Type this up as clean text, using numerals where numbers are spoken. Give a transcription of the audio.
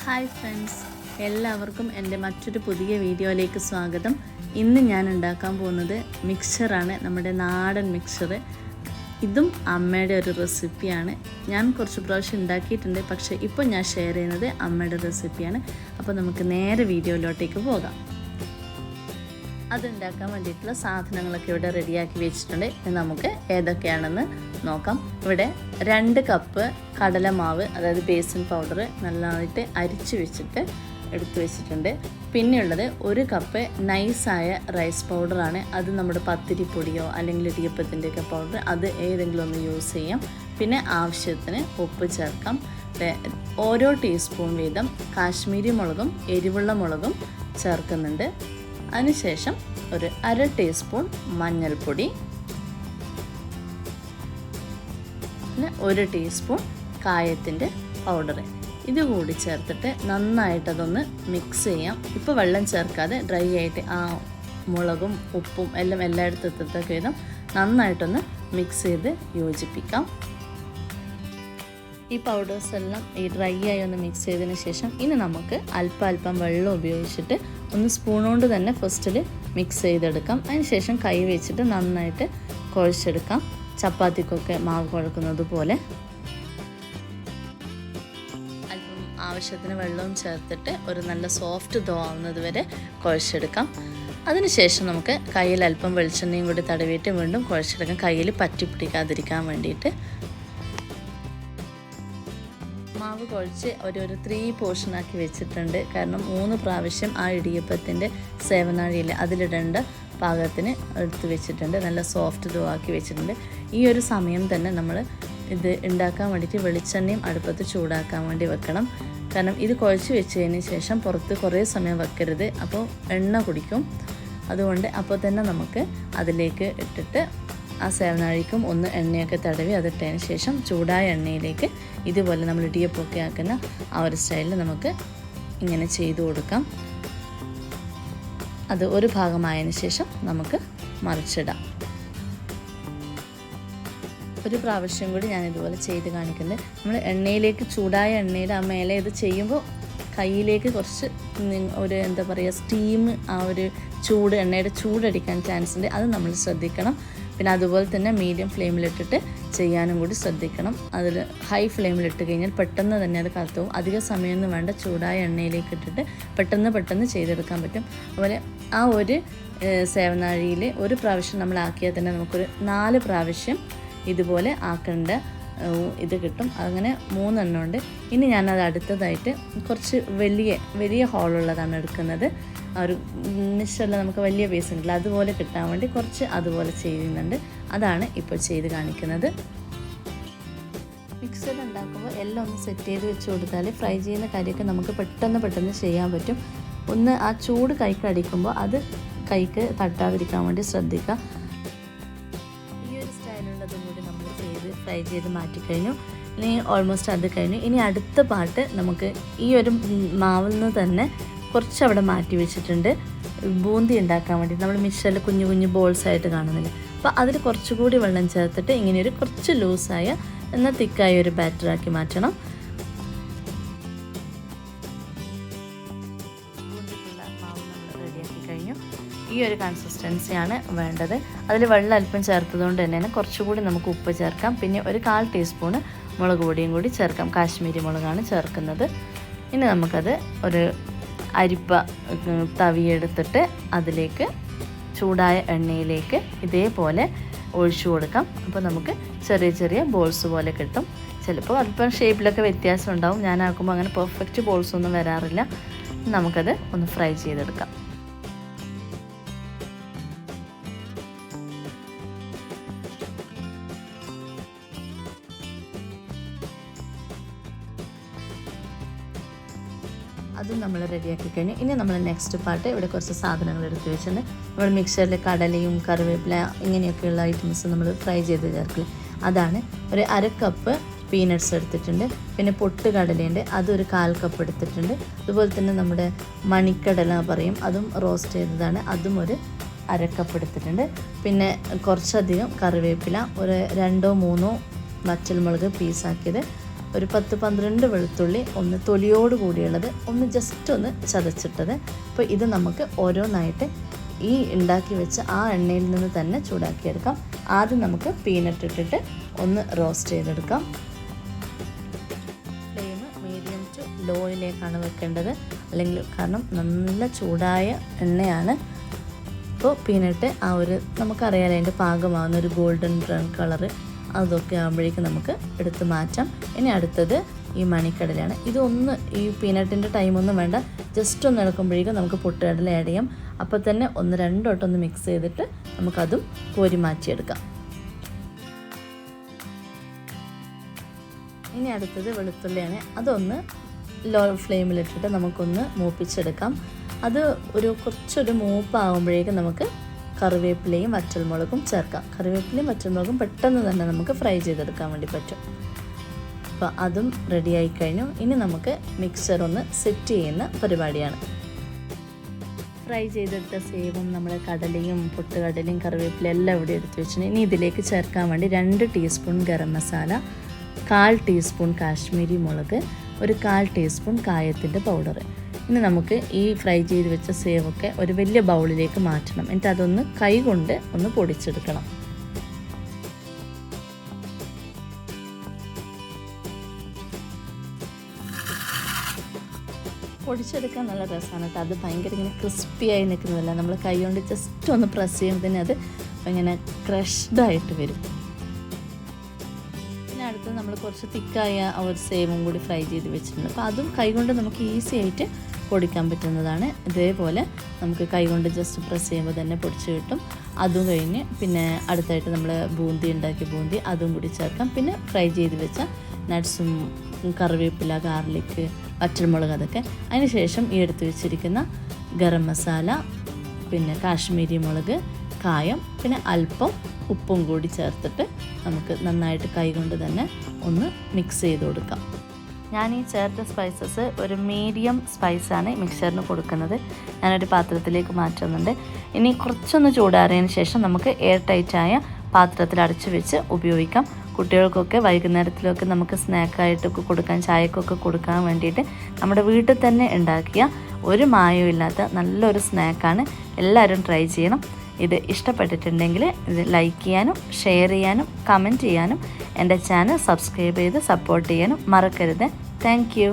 Hi friends, എല്ലാവർക്കും എൻ്റെ മറ്റൊരു പുതിയ വീഡിയോയിലേക്ക് സ്വാഗതം. ഇന്ന് ഞാൻ ഉണ്ടാക്കാൻ പോകുന്നത് മിക്സറാണ്, നമ്മുടെ നാടൻ മിക്സർ. ഇതും അമ്മയുടെ ഒരു റെസിപ്പിയാണ്. ഞാൻ കുറച്ച് പ്രാവശ്യം ഉണ്ടാക്കിയിട്ടുണ്ട്, പക്ഷേ ഇപ്പോൾ ഞാൻ ഷെയർ ചെയ്യുന്നത് അമ്മയുടെ റെസിപ്പിയാണ്. അപ്പോൾ നമുക്ക് നേരെ വീഡിയോയിലോട്ടേക്ക് പോകാം. അതുണ്ടാക്കാൻ വേണ്ടിയിട്ടുള്ള സാധനങ്ങളൊക്കെ ഇവിടെ റെഡിയാക്കി വെച്ചിട്ടുണ്ട്. നമുക്ക് ഏതൊക്കെയാണെന്ന് നോക്കാം. ഇവിടെ 2 കപ്പ് കടലമാവ്, അതായത് ബേസൻ പൗഡർ നല്ലതായിട്ട് അരിച്ച് വെച്ചിട്ട് എടുത്തു വെച്ചിട്ടുണ്ട്. പിന്നെയുള്ളത് 1 കപ്പ് നൈസായ റൈസ് പൗഡറാണ്. അത് നമ്മുടെ പത്തിരിപ്പൊടിയോ അല്ലെങ്കിൽ ഇടിയപ്പത്തിൻ്റെയൊക്കെ പൗഡർ, അത് ഏതെങ്കിലും ഒന്ന് യൂസ് ചെയ്യാം. പിന്നെ ആവശ്യത്തിന് ഉപ്പ് ചേർക്കാം. ഓരോ ടീസ്പൂൺ വീതം കാശ്മീരി മുളകും എരിവുള്ള മുളകും ചേർക്കുന്നുണ്ട്. അതിനുശേഷം ഒരു 1/2 ടീസ്പൂൺ മഞ്ഞൾപ്പൊടി, പിന്നെ 1 ടീസ്പൂൺ കായത്തിൻ്റെ പൗഡർ, ഇതുകൂടി ചേർത്തിട്ട് നന്നായിട്ടതൊന്ന് മിക്സ് ചെയ്യാം. ഇപ്പോൾ വെള്ളം ചേർക്കാതെ ഡ്രൈ ആയിട്ട് ആ മുളകും ഉപ്പും എല്ലാം എല്ലായിടത്തും എത്തത്തക്ക വിധം നന്നായിട്ടൊന്ന് മിക്സ് ചെയ്ത് യോജിപ്പിക്കാം. ഈ പൗഡേഴ്സ് എല്ലാം ഈ ഡ്രൈ ആയി ഒന്ന് മിക്സ് ചെയ്തതിന് ശേഷം ഇനി നമുക്ക് അല്പം വെള്ളം ഉപയോഗിച്ചിട്ട് ഒന്ന് സ്പൂൺ കൊണ്ട് തന്നെ ഫസ്റ്റിൽ മിക്സ് ചെയ്തെടുക്കാം. അതിനുശേഷം കൈ വെച്ചിട്ട് നന്നായിട്ട് കുഴച്ചെടുക്കാം, ചപ്പാത്തിക്കൊക്കെ മാവ് കുഴക്കുന്നത് പോലെ. അല്പം ആവശ്യത്തിന് വെള്ളവും ചേർത്തിട്ട് ഒരു നല്ല സോഫ്റ്റ് ദോ ആവുന്നത് വരെ കുഴച്ചെടുക്കാം. അതിനുശേഷം നമുക്ക് കയ്യിൽ അല്പം വെളിച്ചെണ്ണയും കൂടി തടവിയിട്ട് വീണ്ടും കുഴച്ചെടുക്കാം, കയ്യിൽ പറ്റി പിടിക്കാതിരിക്കാൻ വേണ്ടിയിട്ട്. മാവ് കുഴച്ച് ഒരു 3 പോർഷനാക്കി വെച്ചിട്ടുണ്ട്. കാരണം 3 പ്രാവശ്യം ആ ഇടിയപ്പത്തിൻ്റെ സേവനാഴിയിൽ അതിലിടേണ്ട പാകത്തിന് എടുത്ത് വെച്ചിട്ടുണ്ട്. നല്ല സോഫ്റ്റ് ദോ ആക്കി വെച്ചിട്ടുണ്ട്. ഈ ഒരു സമയം തന്നെ നമ്മൾ ഇത് ഉണ്ടാക്കാൻ വേണ്ടിയിട്ട് വെളിച്ചെണ്ണയും അടുപ്പത്ത് ചൂടാക്കാൻ വേണ്ടി വെക്കണം. കാരണം ഇത് കുഴച്ച് വെച്ചതിന് ശേഷം പുറത്ത് കുറേ സമയം വെക്കരുത്, അപ്പോൾ എണ്ണ കുടിക്കും. അതുകൊണ്ട് അപ്പോൾ തന്നെ നമുക്ക് അതിലേക്ക് ഇട്ടിട്ട് ആ സേവനാഴിക്കും ഒന്ന് എണ്ണയൊക്കെ തടവി അതിട്ടതിന് ശേഷം ചൂടായ എണ്ണയിലേക്ക് ഇതുപോലെ നമ്മൾ ഇടിയപ്പമൊക്കെ ആക്കുന്ന ആ ഒരു സ്റ്റൈലിൽ നമുക്ക് ഇങ്ങനെ ചെയ്തു കൊടുക്കാം. അത് ഒരു ഭാഗമായതിനു ശേഷം നമുക്ക് മറിച്ചിടാം. ഒരു പ്രാവശ്യം കൂടി ഞാൻ ഇതുപോലെ ചെയ്ത് കാണിക്കുന്നത്. നമ്മൾ എണ്ണയിലേക്ക് ചൂടായ എണ്ണയുടെ ആ മേലെ ഇത് ചെയ്യുമ്പോൾ കയ്യിലേക്ക് കുറച്ച് ഒരു എന്താ പറയുക സ്റ്റീം, ആ ഒരു ചൂട്, എണ്ണയുടെ ചൂടടിക്കാൻ ചാൻസ് ഉണ്ട്. അത് നമ്മൾ ശ്രദ്ധിക്കണം. പിന്നെ അതുപോലെ തന്നെ മീഡിയം ഫ്ലെയിമിലിട്ടിട്ട് ചെയ്യാനും കൂടി ശ്രദ്ധിക്കണം. അതിൽ ഹൈ ഫ്ലെയിമിലിട്ട് കഴിഞ്ഞാൽ പെട്ടെന്ന് തന്നെ അത് കത്തും. അധിക സമയമൊന്നും വേണ്ട, ചൂടായ എണ്ണയിലേക്ക് ഇട്ടിട്ട് പെട്ടെന്ന് ചെയ്തെടുക്കാൻ പറ്റും. അതുപോലെ ആ ഒരു സേവനാഴിയിൽ ഒരു പ്രാവശ്യം നമ്മൾ ആക്കിയാൽ തന്നെ നമുക്കൊരു 4 പ്രാവശ്യം ഇതുപോലെ ആക്കേണ്ട ഇത് കിട്ടും. അങ്ങനെ 3 എണ്ണം ഉണ്ട്. ഇനി ഞാനത് അടുത്തതായിട്ട് കുറച്ച് വലിയ ഹോളുള്ളതാണ് എടുക്കുന്നത്. ആ ഒരു മിക്സറിൽ നമുക്ക് വലിയ ബേസ് ഉണ്ടല്ലോ, അതുപോലെ കിട്ടാൻ വേണ്ടി കുറച്ച് അതുപോലെ ചെയ്യുന്നുണ്ട്. അതാണ് ഇപ്പോൾ ചെയ്ത് കാണിക്കുന്നത്. മിക്സർ ഉണ്ടാക്കുമ്പോൾ എല്ലാം ഒന്ന് സെറ്റ് ചെയ്ത് വെച്ച് കൊടുത്താൽ ഫ്രൈ ചെയ്യുന്ന കാര്യമൊക്കെ നമുക്ക് പെട്ടെന്ന് ചെയ്യാൻ പറ്റും. ഒന്ന് ആ ചൂട് കൈക്ക് അടിക്കുമ്പോൾ അത് കൈക്ക് തട്ടാതിരിക്കാൻ വേണ്ടി ശ്രദ്ധിക്കുക. ഈ ഒരു സ്റ്റൈലുള്ളതും കൂടി നമ്മൾ ഫ്രൈ ചെയ്ത് മാറ്റിക്കഴിഞ്ഞു. ഇനി ഓൾമോസ്റ്റ് അത് കഴിഞ്ഞു. ഇനി അടുത്ത പാർട്ട് നമുക്ക് ഈ ഒരു മാവിൽ നിന്ന് തന്നെ കുറച്ച് അവിടെ മാറ്റി വെച്ചിട്ടുണ്ട്. ബൂന്തി ഉണ്ടാക്കാൻ വേണ്ടി നമ്മൾ മിക്സറിൽ കുഞ്ഞു ബോൾസ് ആയിട്ട് കാണുന്നില്ല, അപ്പോൾ അതിൽ കുറച്ചുകൂടി വെള്ളം ചേർത്തിട്ട് ഇങ്ങനെയൊരു കുറച്ച് ലൂസായ എന്നാൽ തിക്കായ ഒരു ബാറ്ററാക്കി മാറ്റണം. ബൂന്തിക്കുള്ള മാവ് നമ്മൾ റെഡിയാക്കി കഴിഞ്ഞു. ഈ ഒരു കൺസിസ്റ്റൻസിയാണ് വേണ്ടത്. അതിൽ വെള്ളം അല്പം ചേർത്തതുകൊണ്ട് തന്നെ കുറച്ചുകൂടി നമുക്ക് ഉപ്പ് ചേർക്കാം. പിന്നെ ഒരു 1/4 ടീസ്പൂണ് മുളക് പൊടിയും കൂടി ചേർക്കാം. കാശ്മീരി മുളകാണ് ചേർക്കുന്നത്. ഇനി നമുക്കത് ഒരു അരിപ്പ തവിയെടുത്തിട്ട് അതിലേക്ക് ചൂടായ എണ്ണയിലേക്ക് ഇതേപോലെ ഒഴിച്ചു കൊടുക്കാം. അപ്പോൾ നമുക്ക് ചെറിയ ബോൾസ് പോലെ കിട്ടും. ചിലപ്പോൾ അല്പം ഷേപ്പിലൊക്കെ വ്യത്യാസം ഉണ്ടാവും. ഞാനാക്കുമ്പോൾ അങ്ങനെ പെർഫെക്റ്റ് ബോൾസ് ഒന്നും വരാറില്ല. നമുക്കത് ഒന്ന് ഫ്രൈ ചെയ്തെടുക്കാം. അതും നമ്മൾ റെഡിയാക്കി കഴിഞ്ഞു. ഇനി നമ്മൾ നെക്സ്റ്റ് പാർട്ട് ഇവിടെ കുറച്ച് സാധനങ്ങൾ എടുത്ത് വെച്ചിട്ടുണ്ട്. നമ്മൾ മിക്സറിൽ കടലയും കറിവേപ്പില ഇങ്ങനെയൊക്കെയുള്ള ഐറ്റംസ് നമ്മൾ ഫ്രൈ ചെയ്ത് ചേർക്കില്ല, അതാണ്. ഒരു 1/2 കപ്പ് പീനട്ട്സ് എടുത്തിട്ടുണ്ട്. പിന്നെ പൊട്ട് കടലയുണ്ട്, അതൊരു 1/4 കപ്പ് എടുത്തിട്ടുണ്ട്. അതുപോലെ തന്നെ നമ്മുടെ മണിക്കടല പറയും, അതും റോസ്റ്റ് ചെയ്തതാണ്, അതും ഒരു 1/2 കപ്പ് എടുത്തിട്ടുണ്ട്. പിന്നെ കുറച്ചധികം കറിവേപ്പില, ഒരു 2-3 വറ്റൽമുളക് പീസാക്കിയത്, ഒരു 10-12 വെളുത്തുള്ളി, ഒന്ന് തൊലിയോട് കൂടിയുള്ളത്, ഒന്ന് ജസ്റ്റ് ഒന്ന് ചതച്ചിട്ടത്. അപ്പോൾ ഇത് നമുക്ക് ഓരോന്നായിട്ട് ഈ ഉണ്ടാക്കി വെച്ച ആ എണ്ണയിൽ നിന്ന് തന്നെ ചൂടാക്കിയെടുക്കാം. ആദ്യം നമുക്ക് പീനട്ട് ഇട്ടിട്ട് ഒന്ന് റോസ്റ്റ് ചെയ്തെടുക്കാം. ഫ്ലെയിം മീഡിയം ടു ലോയിലേക്കാണ് വെക്കേണ്ടത്, അല്ലെങ്കിൽ കാരണം നല്ല ചൂടായ എണ്ണയാണ്. അപ്പോൾ പീനട്ട് ആ ഒരു നമുക്കറിയാലോ അതിൻ്റെ പാകമാകുന്ന ഒരു ഗോൾഡൻ ബ്രൗൺ കളറ് അതൊക്കെ ആകുമ്പോഴേക്കും നമുക്ക് എടുത്ത് മാറ്റാം. ഇനി അടുത്തത് ഈ മണിക്കടലയാണ്. ഇതൊന്ന് ഈ പീനട്ടിൻ്റെ ടൈമൊന്നും വേണ്ട, ജസ്റ്റ് ഒന്ന് ഇളക്കുമ്പോഴേക്കും നമുക്ക് പൊട്ടുകടല ആഡ് ചെയ്യാം. അപ്പോൾ തന്നെ 1-2 വട്ടം ഒന്ന് മിക്സ് ചെയ്തിട്ട് നമുക്കതും കോരി മാറ്റിയെടുക്കാം. ഇനി അടുത്തത് വെളുത്തുള്ളിയാണ്. അതൊന്ന് ലോ ഫ്ലെയിമിലിട്ടിട്ട് നമുക്കൊന്ന് മൂപ്പിച്ചെടുക്കാം. അത് കുറച്ചൊരു മൂപ്പാകുമ്പോഴേക്കും നമുക്ക് കറിവേപ്പിലയും വറ്റൽമുളകും ചേർക്കാം. കറിവേപ്പിലയും വറ്റൽമുളകും പെട്ടെന്ന് തന്നെ നമുക്ക് ഫ്രൈ ചെയ്തെടുക്കാൻ വേണ്ടി പറ്റും. അപ്പോൾ അതും റെഡിയായി കഴിഞ്ഞു. ഇനി നമുക്ക് മിക്സർ ഒന്ന് സെറ്റ് ചെയ്യുന്ന പരിപാടിയാണ്. ഫ്രൈ ചെയ്തെടുത്ത സേവും നമ്മുടെ കടലയും പൊട്ടുകടലയും കറിവേപ്പിലയും എല്ലാം ഇവിടെ എടുത്ത് വെച്ചിട്ടുണ്ട്. ഇനി ഇതിലേക്ക് ചേർക്കാൻ വേണ്ടി 2 ടീസ്പൂൺ ഗരം മസാല, 1/4 ടീസ്പൂൺ കാശ്മീരി മുളക്, 1/4 ടീസ്പൂൺ കായത്തിൻ്റെ പൗഡർ. ഇനി നമുക്ക് ഈ ഫ്രൈ ചെയ്ത് വെച്ച സേവൊക്കെ ഒരു വലിയ ബൗളിലേക്ക് മാറ്റണം. എന്നിട്ട് അതൊന്ന് കൈ കൊണ്ട് ഒന്ന് പൊടിച്ചെടുക്കണം. പൊടിച്ചെടുക്കാൻ നല്ല രസമാണ് കേട്ടോ. അത് ഭയങ്കര ഇങ്ങനെ ക്രിസ്പിയായി നിൽക്കുന്നതല്ല, നമ്മൾ കൈ കൊണ്ട് ജസ്റ്റ് ഒന്ന് പ്രസ് ചെയ്യുമ്പോൾ അത് ഇങ്ങനെ ക്രഷ്ഡായിട്ട് വരും. പിന്നെ അടുത്ത് നമ്മൾ കുറച്ച് തിക്കായ ഒരു സേവും കൂടി ഫ്രൈ ചെയ്ത് വെച്ചിട്ടുണ്ട്. അപ്പോൾ അതും കൈകൊണ്ട് നമുക്ക് ഈസി ആയിട്ട് പൊടിക്കാൻ പറ്റുന്നതാണ്. ഇതേപോലെ നമുക്ക് കൈകൊണ്ട് ജസ്റ്റ് പ്രസ് ചെയ്യുമ്പോൾ തന്നെ പൊടിച്ച് കിട്ടും. അതും കഴിഞ്ഞ് പിന്നെ അടുത്തായിട്ട് നമ്മൾ ബൂന്തി ഉണ്ടാക്കിയ ബൂന്തി അതും കൂടി ചേർക്കാം. പിന്നെ ഫ്രൈ ചെയ്ത് വെച്ച നട്ട്സും കറിവേപ്പില, ഗാർലിക്ക്, വറ്റൽമുളക് അതൊക്കെ. അതിന് ശേഷം ഈ എടുത്ത് വെച്ചിരിക്കുന്ന ഗരം മസാല, പിന്നെ കാശ്മീരി മുളക്, കായം, പിന്നെ അല്പം ഉപ്പും കൂടി ചേർത്തിട്ട് നമുക്ക് നന്നായിട്ട് കൈകൊണ്ട് തന്നെ ഒന്ന് മിക്സ് ചെയ്ത് കൊടുക്കാം. ഞാൻ ഈ ചേർത്ത സ്പൈസസ് ഒരു മീഡിയം സ്പൈസാണ് മിക്സറിന് കൊടുക്കുന്നത്. ഞാനൊരു പാത്രത്തിലേക്ക് മാറ്റുന്നുണ്ട്. ഇനി കുറച്ചൊന്ന് ചൂടാറിയതിന് ശേഷം നമുക്ക് എയർ ടൈറ്റായ പാത്രത്തിൽ അടച്ചു വെച്ച് ഉപയോഗിക്കാം. കുട്ടികൾക്കൊക്കെ വൈകുന്നേരത്തിലൊക്കെ നമുക്ക് സ്നാക്കായിട്ടൊക്കെ കൊടുക്കാൻ, ചായക്കൊക്കെ കൊടുക്കാൻ വേണ്ടിയിട്ട് നമ്മുടെ വീട്ടിൽ തന്നെ ഉണ്ടാക്കിയ ഒരു മായവും ഇല്ലാത്ത നല്ലൊരു സ്നാക്കാണ്. എല്ലാവരും ട്രൈ ചെയ്യണം. ഇത് ഇഷ്ടപ്പെട്ടിട്ടുണ്ടെങ്കിൽ ഇത് ലൈക്ക് ചെയ്യാനും ഷെയർ ചെയ്യാനും കമൻറ്റ് ചെയ്യാനും എൻ്റെ ചാനൽ സബ്സ്ക്രൈബ് ചെയ്ത് സപ്പോർട്ട് ചെയ്യാനും മറക്കരുത്. Thank you.